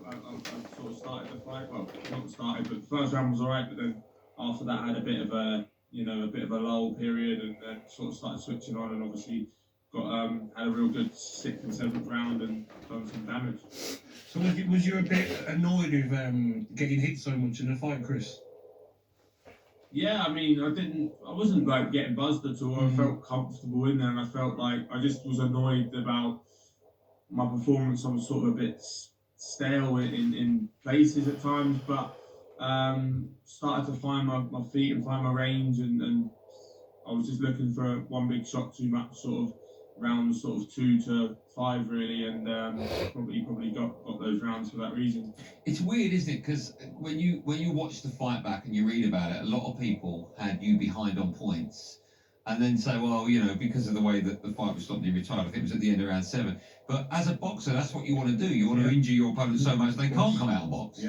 I sort of started the fight. Well, not started, but the first round was alright. But then after that, I had a bit of a lull period, and then sort of started switching on, and obviously got had a real good sixth and seventh round and done some damage. So was you a bit annoyed with getting hit so much in the fight, Chris? Yeah, I mean, I wasn't like getting buzzed at all. I felt comfortable in there, and I felt like I just was annoyed about my performance. I was sort of a bit stale in places at times, but started to find my feet and find my range, and I was just looking for one big shot too much, sort of rounds sort of 2 to 5 really, and probably got those rounds for that reason. It's weird, isn't it? Because when you watch the fight back and you read about it, a lot of people had you behind on points, and then say, well, because of the way that the fight was stopped, you retired. I think it was at the end of round 7. But as a boxer, that's what you want to do. You want to injure your opponent so much they can't come out and box.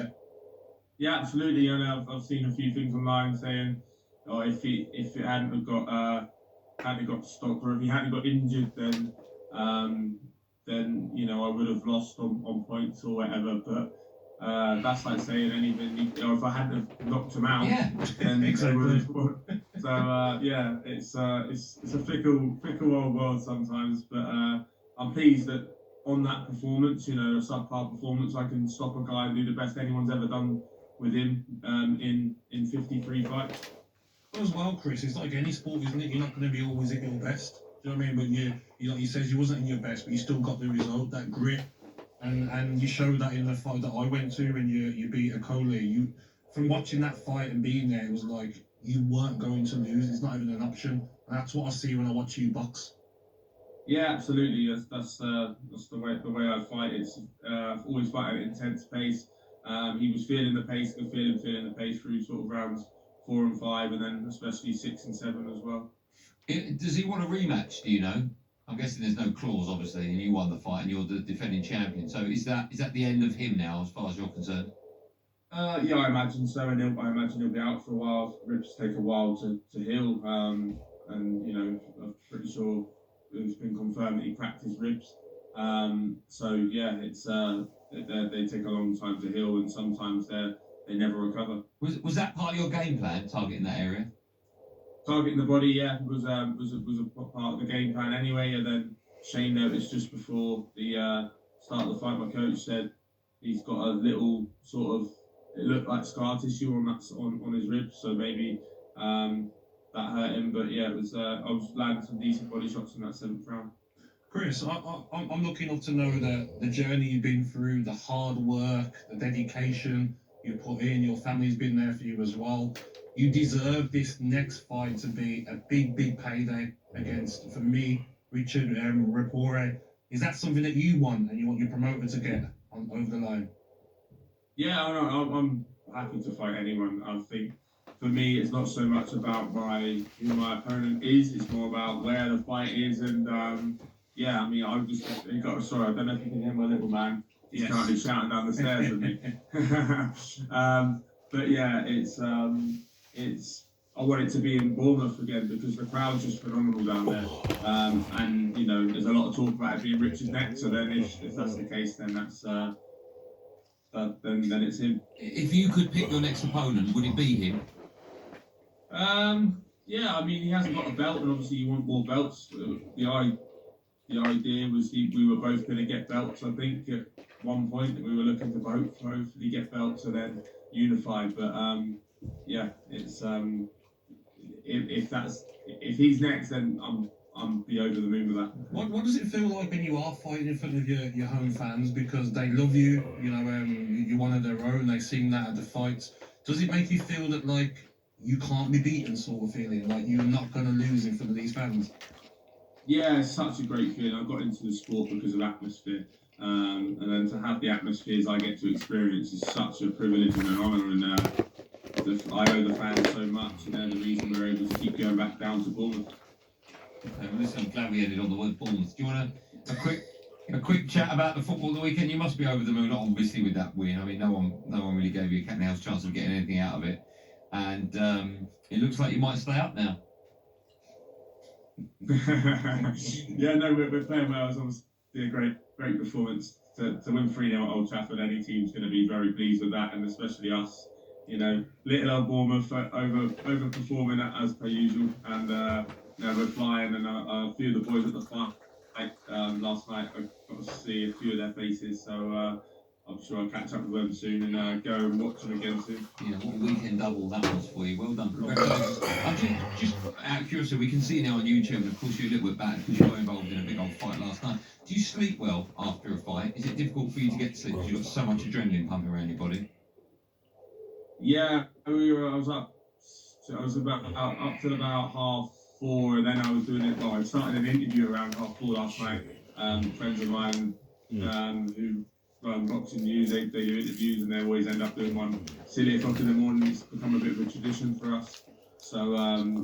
Yeah, absolutely. And I've seen a few things online saying, oh, if it hadn't got stopped, or if he hadn't got injured, then I would have lost on points or whatever. But that's like saying anything. If I hadn't have knocked him out, then exactly. So it's a fickle old world sometimes. But I'm pleased that on that performance, a subpar performance, I can stop a guy and do the best anyone's ever done with him in 53 fights. As well, Chris, it's like any sport, isn't it? You're not going to be always at your best. Do you know what I mean? But like you said, you wasn't in your best, but you still got the result, that grit, and you showed that in the fight that I went to, and you beat a Coley. From watching that fight and being there, it was like you weren't going to lose. It's not even an option. And that's what I see when I watch you box. Yeah, absolutely. That's the way I fight. It's always fight at an intense pace. He was feeling the pace, and feeling the pace through sort of rounds 4 and 5, and then especially 6 and 7 as well. Does he want a rematch? Do you know? I'm guessing there's no clause, obviously, and you won the fight, and you're the defending champion. So is that the end of him now, as far as you're concerned? Yeah, I imagine so, and I imagine he'll be out for a while. Ribs take a while to heal, and I'm pretty sure it's been confirmed that he cracked his ribs. So yeah, it's they take a long time to heal, and sometimes they never recover. Was that part of your game plan, targeting that area? Targeting the body, yeah, was a part of the game plan anyway. And then Shane noticed just before the start of the fight, my coach said he's got a little sort of, it looked like scar tissue on his ribs, so maybe that hurt him. But yeah, it was I was landing some decent body shots in that 7th round. Chris, I'm lucky enough to know that the journey you've been through, the hard work, the dedication you put in, your family's been there for you as well. You deserve this next fight to be a big payday against, for me, Richard Rapore. Is that something that you want and you want your promoter to get over the line? Yeah, I'm happy to fight anyone. I think for me, it's not so much about who my opponent is. It's more about where the fight is, and yeah, I mean, sorry, I don't know if you can hear my little man. He's currently shouting down the stairs at me. But yeah, it's I want it to be in Bournemouth again because the crowd's just phenomenal down there. And there's a lot of talk about it being Richard's next. So then, if that's the case, then then it's him. If you could pick your next opponent, would it be him? Yeah, I mean, he hasn't got a belt, and obviously you want more belts. The idea was we were both going to get belts. I think at one point we were looking to hopefully get belts and then unify. But yeah, it's if he's next, then I'm be over the moon with that. What does it feel like when you are fighting in front of your home fans because they love you? You're one of their own. They sing that at the fights. Does it make you feel that like you can't be beaten, sort of feeling like you're not going to lose in front of these fans? Yeah, it's such a great feeling. I got into the sport because of atmosphere, and then to have the atmospheres I get to experience is such a privilege and an honour. And I owe the fans so much, and they're the reason we're able to keep going back down to Bournemouth. Okay, well, listen, I'm glad we ended on the word Bournemouth. Do you want a quick chat about the football of the weekend? You must be over the moon, obviously, with that win. I mean, no one really gave you a cat and house chance of getting anything out of it, and it looks like you might stay up now. Yeah, no, we're playing well. It was obviously a great performance. to win 3-0 at Old Trafford, any team's going to be very pleased with that, and especially us. You know, little old Bournemouth overperforming as per usual, and you know, we're flying, and a few of the boys at the fight last night, I got to see a few of their faces, so I'm sure I'll catch up with them soon and go and watch them again soon. Yeah, what a weekend double that was for you. Well done. Congratulations. I'm just out of curiosity, we can see now on YouTube, and of course you're a little bit back because you were involved in a big old fight last night. Do you sleep well after a fight? Is it difficult for you to get sleep because you've got so much adrenaline pumping around your body? Yeah, I was up. So I was up till about 4:30, and then I was doing it. Well, I started an interview around 4:30 last night. Friends of mine who run boxing news, they do interviews, and they always end up doing one silly o'clock in the morning. It's become a bit of a tradition for us. So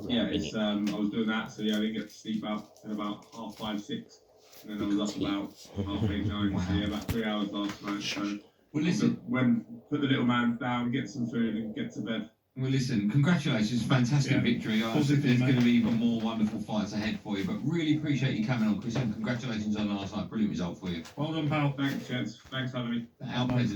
yeah, it's I was doing that. So yeah, I didn't get to sleep till about 5:30, 6, and then I was up about 8:30, 9. So yeah, about 3 hours last night. So. Well, listen. Put the little man down, get some food, and get to bed. Well, listen. Congratulations, fantastic victory. I think there's going to be even more wonderful fights ahead for you. But really appreciate you coming on, Chris, and congratulations on last night. Brilliant result for you. Well done, pal. Thanks, gents. Thanks for having me. Our pleasure.